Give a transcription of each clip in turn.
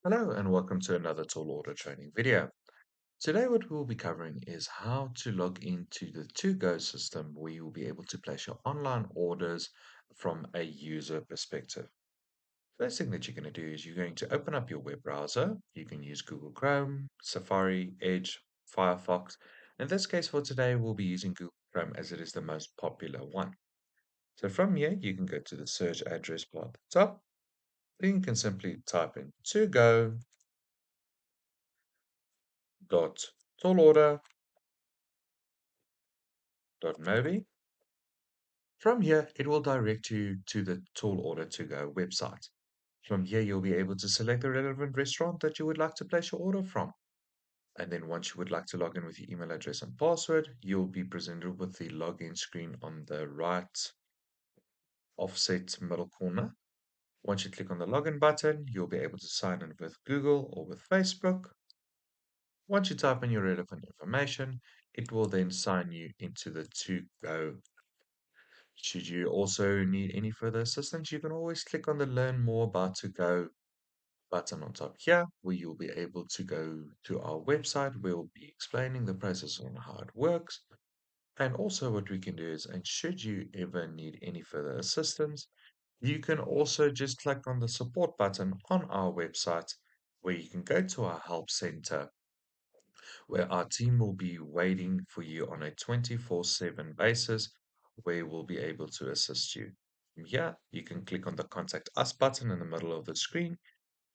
Hello and welcome to another tall order training video. Today what we'll be covering is how to log into the ToGo system where you'll be able to place your online orders from a user perspective. First thing that you're going to do is you're going to open up your web browser. You can use Google Chrome, Safari, Edge, Firefox. In this case for today, we'll be using Google Chrome as it is the most popular one. So from here, you can go to the search address bar at the top. Then you can simply type in togo.tallorder.mobi. From here, it will direct you to the Tall Order To Go website. From here, you'll be able to select the relevant restaurant that you would like to place your order from. And then once you would like to log in with your email address and password, you'll be presented with the login screen on the right offset middle corner. Once you click on the login button, you'll be able to sign in with Google or with Facebook. Once you type in your relevant information, it will then sign you into the To Go. Should you also need any further assistance, you can always click on the Learn More about To Go button on top here, where you'll be able to go to our website. We'll be explaining the process on how it works. And also what we can do is, and should you ever need any further assistance, you can also just click on the support button on our website, where you can go to our help center, where our team will be waiting for you on a 24/7 basis, where we'll be able to assist you. From here, you can click on the Contact Us button in the middle of the screen.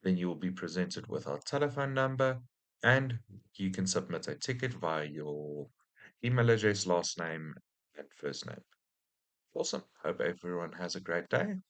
Then you will be presented with our telephone number, and you can submit a ticket via your email address, last name, and first name. Awesome. Hope everyone has a great day.